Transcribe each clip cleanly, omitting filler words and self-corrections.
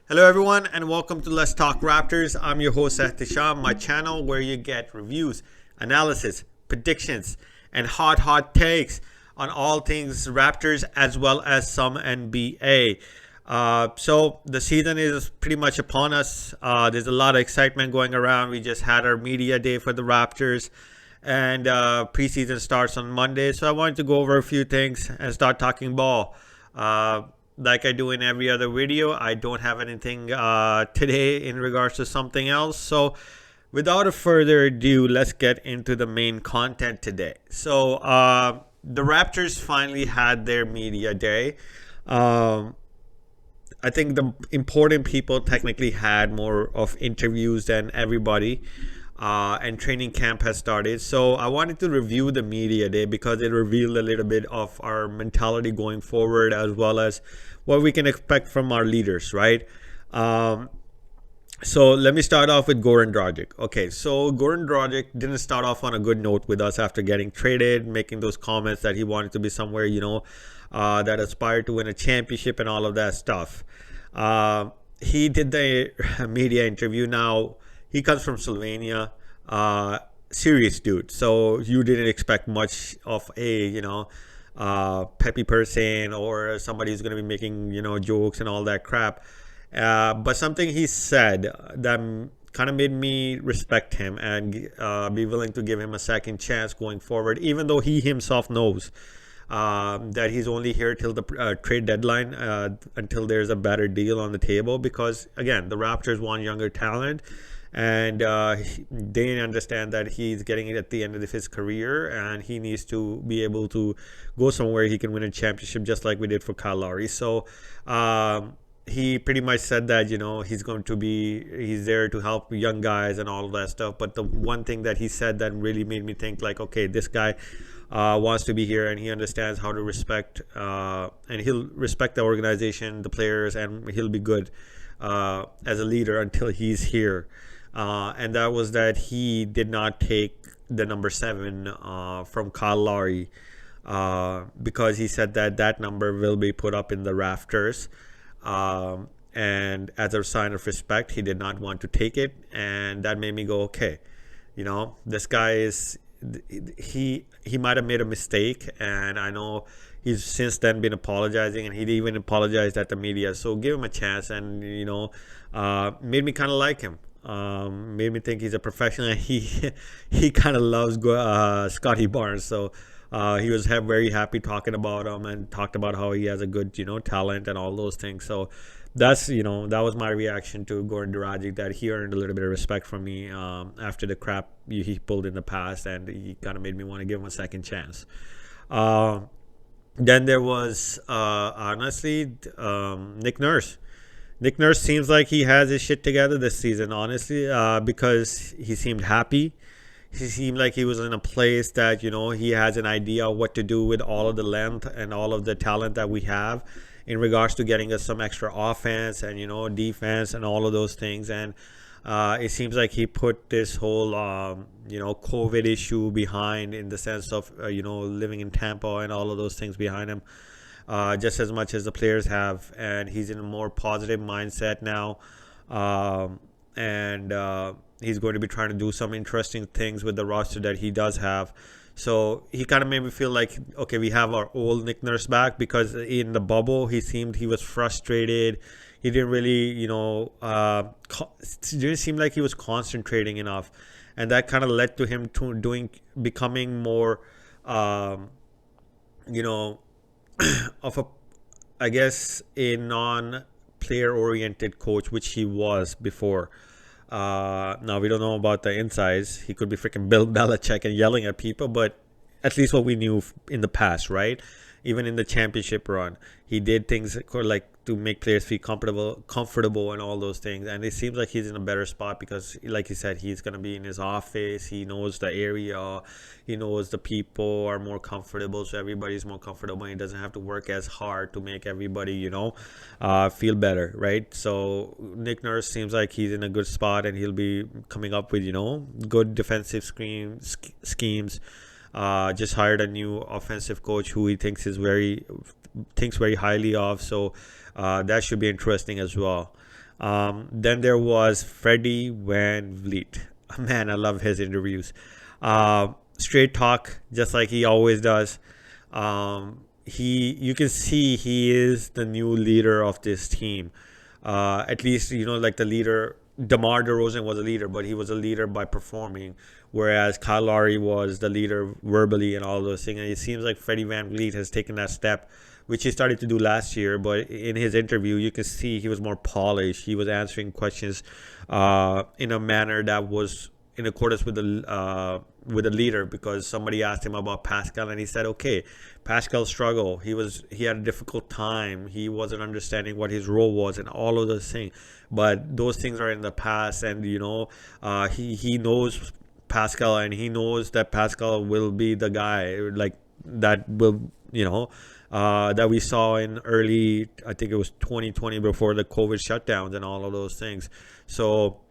Hello, everyone, and welcome to Let's Talk Raptors. I'm your host, Sahtisham, my channel where you get reviews, analysis, predictions, and hot takes on all things Raptors as well as some NBA. So the season is pretty much upon us. There's a lot of excitement going around. We just had our media day for the Raptors, and preseason starts on Monday. So I wanted to go over a few things and start talking ball. Like I do in every other video, I don't have anything today in regards to something else. So without a further ado, let's get into the main content today. So the Raptors finally had their media day. I think the important people technically had more of interviews than everybody. And training camp has started. So I wanted to review the media day because it revealed a little bit of our mentality going forward, as well as what we can expect from our leaders, right? So let me start off with Goran Dragic. Okay, so Goran Dragic didn't start off on a good note with us after getting traded, making those comments that he wanted to be somewhere, that aspired to win a championship and all of that stuff. He did the media interview. Now, he comes from Slovenia, serious dude. So you didn't expect much of a, peppy person or somebody who's going to be making, jokes and all that crap. But something he said that kind of made me respect him and be willing to give him a second chance going forward, even though he himself knows that he's only here till the trade deadline, until there's a better deal on the table. Because, again, the Raptors want younger talent. And they understand that he's getting it at the end of his career, and he needs to be able to go somewhere he can win a championship, just like we did for Kyle Lowry. So he pretty much said that, he's there to help young guys and all of that stuff. But the one thing that he said that really made me think, like, okay, this guy wants to be here, and he understands how to respect, and he'll respect the organization, the players, and he'll be good as a leader until he's here. And that was that he did not take the number 7 from Kyle Lowry, because he said that number will be put up in the rafters. And as a sign of respect, he did not want to take it. And that made me go, okay, this guy he might have made a mistake. And I know he's since then been apologizing, and he even apologized at the media. So give him a chance, and made me kind of like him. Made me think he's a professional. He kind of loves Scotty Barnes. So he was very happy talking about him, and talked about how he has a good talent and all those things. So that's that was my reaction to Goran Dragic, that he earned a little bit of respect from me after the crap he pulled in the past, and he kind of made me want to give him a second chance. Then there was, honestly, Nick Nurse. Nick Nurse seems like he has his shit together this season, honestly, because he seemed happy. He seemed like he was in a place that, he has an idea of what to do with all of the length and all of the talent that we have in regards to getting us some extra offense and, defense and all of those things. And it seems like he put this whole, COVID issue behind, in the sense of, living in Tampa and all of those things behind him, just as much as the players have. And he's in a more positive mindset now. And he's going to be trying to do some interesting things with the roster that he does have. So he kind of made me feel like, okay, we have our old Nick Nurse back, because in the bubble, he was frustrated. He didn't really, it didn't seem like he was concentrating enough. And that kind of led to him becoming more, of I guess, a non-player oriented coach, which he was before. Now, we don't know about the insides. He could be freaking Bill Belichick and yelling at people, but at least what we knew in the past, right? Even in the championship run, he did things like to make players feel comfortable and all those things. And it seems like he's in a better spot because, like he said, he's going to be in his office. He knows the area. He knows the people are more comfortable. So everybody's more comfortable. And he doesn't have to work as hard to make everybody, feel better, right? So Nick Nurse seems like he's in a good spot, and he'll be coming up with, good defensive schemes. Just hired a new offensive coach who he thinks very highly of. So that should be interesting as well. Then there was Fredi VanVleet. Man, I love his interviews. Straight talk, just like he always does. You can see he is the new leader of this team. At least, like the leader. DeMar DeRozan was a leader, but he was a leader by performing, whereas Kyle Lowry was the leader verbally and all those things. And it seems like Freddie VanVleet has taken that step, which he started to do last year. But in his interview, you can see he was more polished. He was answering questions in a manner that was in accordance with the leader, because somebody asked him about Pascal and he said, okay, Pascal struggled. He had a difficult time. He wasn't understanding what his role was and all of those things. But those things are in the past, and he knows Pascal, and he knows that Pascal will be the guy like that will that we saw in early, I think it was 2020, before the COVID shutdowns and all of those things. So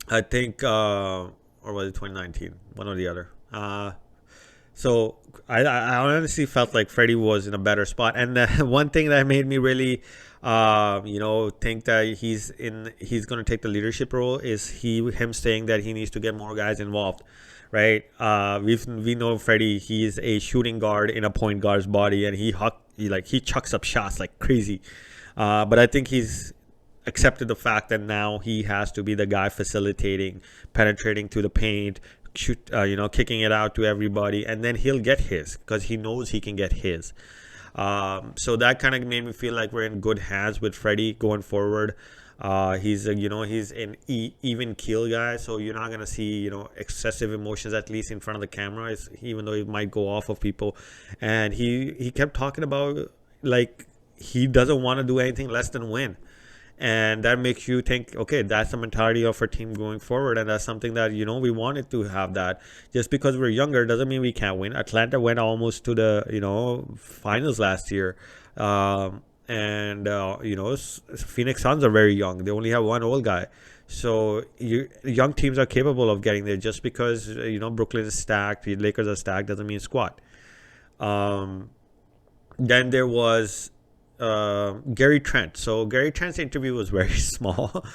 I think, or was it 2019? One or the other. So I honestly felt like Freddie was in a better spot. And one thing that made me really, think that he's going to take the leadership role is him saying that he needs to get more guys involved, right? We know Freddie. He's a shooting guard in a point guard's body, and he chucks up shots like crazy. But I think he's accepted the fact that now he has to be the guy facilitating, penetrating to the paint, kicking it out to everybody, and then he'll get his, because he knows he can get his. So that kind of made me feel like we're in good hands with Freddie going forward. He's an even keel guy, so you're not gonna see excessive emotions, at least in front of the camera, even though he might go off of people. And he kept talking about, like, he doesn't want to do anything less than win. And that makes you think, okay, that's the mentality of our team going forward. And that's something that, we wanted to have that. Just because we're younger doesn't mean we can't win. Atlanta went almost to the, finals last year. Phoenix Suns are very young. They only have one old guy. So young teams are capable of getting there. Just because, Brooklyn is stacked, the Lakers are stacked, doesn't mean squat. Then there was Gary Trent. So Gary Trent's interview was very small.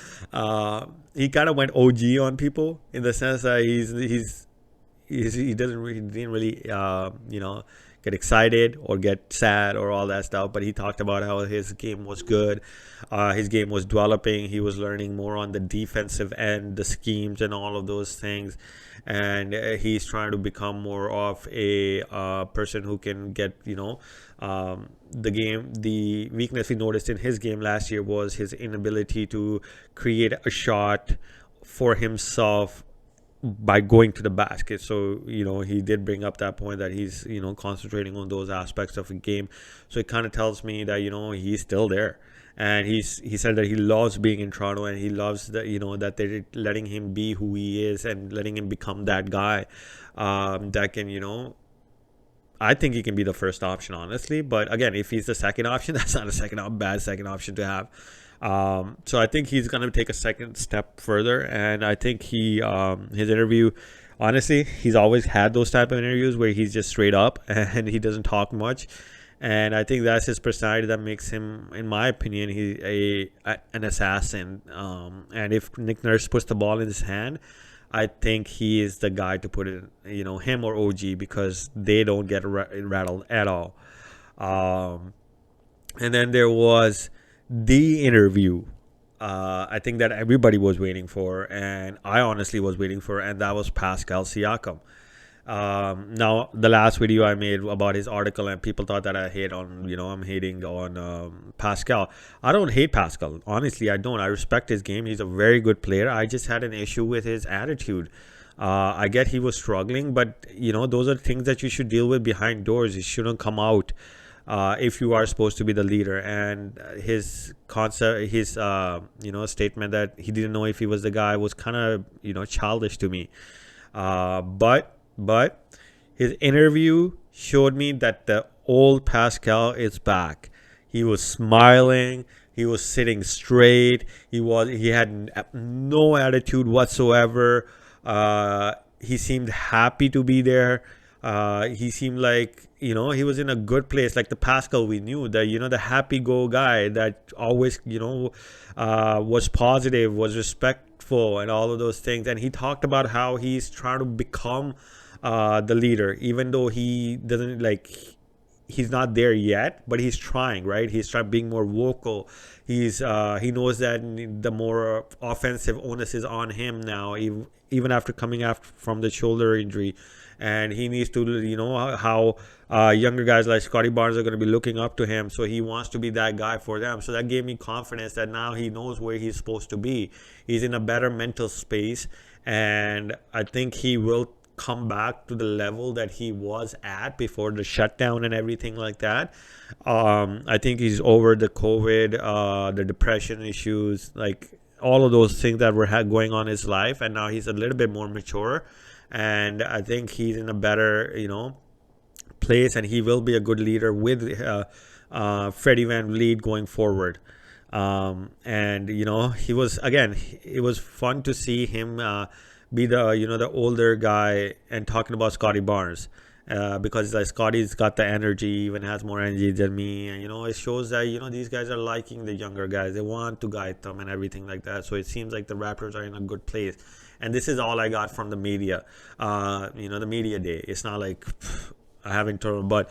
He kind of went OG on people, in the sense that he didn't really get excited or get sad or all that stuff. But he talked about how his game was good. His game was developing. He was learning more on the defensive end, the schemes and all of those things. And he's trying to become more of a person who can get, the game. The weakness we noticed in his game last year was his inability to create a shot for himself by going to the basket. So, he did bring up that point that he's, concentrating on those aspects of the game. So it kind of tells me that, he's still there. And he said that he loves being in Toronto, and he loves that, that they're letting him be who he is and letting him become that guy that can, I think he can be the first option, honestly. But again, if he's the second option, that's not a bad second option to have. So I think he's going to take a second step further. And I think his interview, honestly, he's always had those type of interviews where he's just straight up and he doesn't talk much. And I think that's his personality that makes him, in my opinion, he's an assassin. And if Nick Nurse puts the ball in his hand, I think he is the guy to put it, him or OG, because they don't get rattled at all. And then there was the interview I think that everybody was waiting for, and I honestly was waiting for, and that was Pascal Siakam. Now, the last video I made about his article, and people thought that I hate on, I'm hating on Pascal. I don't hate Pascal. Honestly, I don't. I respect his game. He's a very good player. I just had an issue with his attitude. I get he was struggling, but, those are things that you should deal with behind doors. You shouldn't come out if you are supposed to be the leader. And his concept, his, statement that he didn't know if he was the guy was kind of, childish to me. But his interview showed me that the old Pascal is back. He was smiling. He was sitting straight. He had no attitude whatsoever. He seemed happy to be there. He seemed like, he was in a good place, like the Pascal we knew, the the happy go guy that always was positive, was respectful, and all of those things. And he talked about how he's trying to become the leader, even though he doesn't he's not there yet, but he's trying, right? He's trying being more vocal. He knows that the more offensive onus is on him now, even after coming after from the shoulder injury, and he needs to, how younger guys like Scotty Barnes are going to be looking up to him. So he wants to be that guy for them. So that gave me confidence that now he knows where he's supposed to be. He's in a better mental space, and I think he will come back to the level that he was at before the shutdown and everything like that. I think he's over the COVID, the depression issues, like all of those things that were going on in his life, and now he's a little bit more mature, and I think he's in a better place, and he will be a good leader with Fredi VanVleet going forward. And he was, again, it was fun to see him be the the older guy and talking about Scotty Barnes, because like Scotty's got the energy, even has more energy than me, and it shows that these guys are liking the younger guys. They want to guide them and everything like that. So it seems like the Raptors are in a good place. And this is all I got from the media, the media day. It's not like I haven't told, but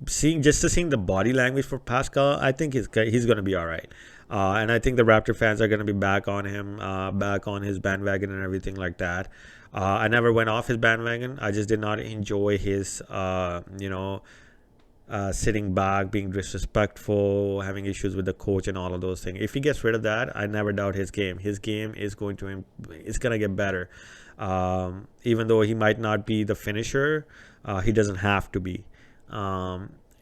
seeing the body language for Pascal, I think he's going to be all right. And I think the Raptor fans are going to be back on him, back on his bandwagon and everything like that. I never went off his bandwagon. I just did not enjoy his, sitting back, being disrespectful, having issues with the coach and all of those things. If he gets rid of that, I never doubt his game. His game is going to get better. Even though he might not be the finisher, he doesn't have to be.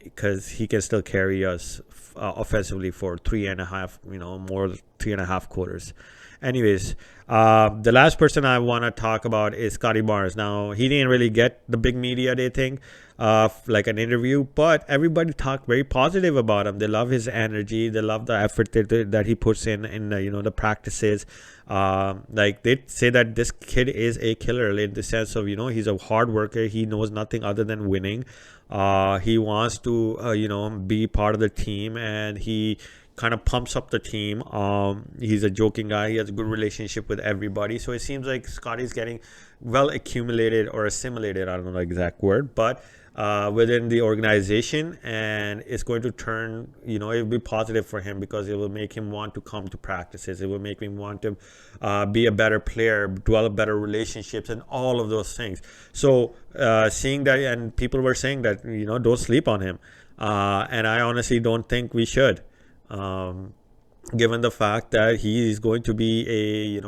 Because he can still carry us offensively for 3.5 quarters. Anyways, the last person I want to talk about is Scotty Barnes. Now, he didn't really get the big media day thing, like an interview, but everybody talked very positive about him. They love his energy. They love the effort that he puts in the practices. Like they say that this kid is a killer in the sense of, he's a hard worker. He knows nothing other than winning. He wants to, be part of the team, and he kind of pumps up the team. He's a joking guy. He has a good relationship with everybody. So it seems like Scotty's getting well accumulated or assimilated. I don't know the exact word, but within the organization, and it's going to turn, it will be positive for him because it will make him want to come to practices. It will make him want to be a better player, develop better relationships, and all of those things. So seeing that, and people were saying that, don't sleep on him. And I honestly don't think we should, given the fact that he is going to be a,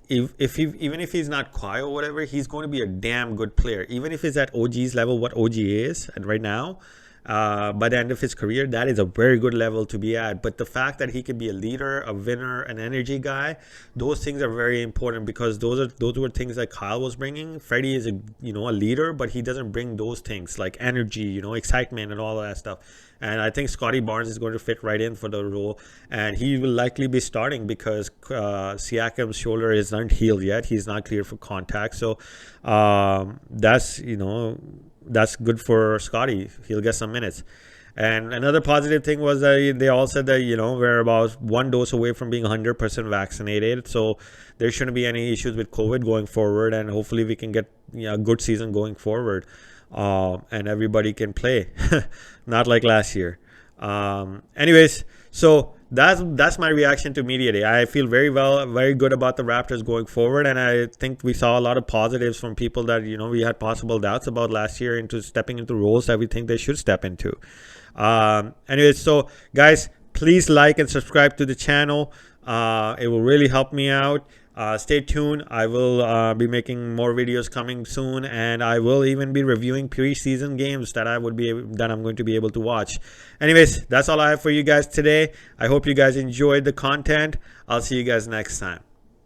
even if he's not quiet or whatever, he's going to be a damn good player. Even if he's at OG's level, what OG is, and right now, by the end of his career, that is a very good level to be at. But the fact that he could be a leader, a winner, an energy guy, those things are very important, because those were things that Kyle was bringing. Fredi is a leader, but he doesn't bring those things like energy, excitement, and all of that stuff. And I think Scotty Barnes is going to fit right in for the role, and he will likely be starting because Siakam's shoulder is not healed yet. He's not cleared for contact, so that's good for Scotty. He'll get some minutes. And another positive thing was that they all said that we're about one dose away from being 100% vaccinated, so there shouldn't be any issues with COVID going forward, and hopefully we can get a good season going forward. And everybody can play, not like last year. Anyways, so that's my reaction to media day. I feel very good about the Raptors going forward, and I think we saw a lot of positives from people that we had possible doubts about last year into stepping into roles that we think they should step into. Anyways, so guys, please like and subscribe to the channel. It will really help me out. Stay tuned. I will be making more videos coming soon, and I will even be reviewing preseason games that I'm going to be able to watch. Anyways, that's all I have for you guys today. I hope you guys enjoyed the content. I'll see you guys next time.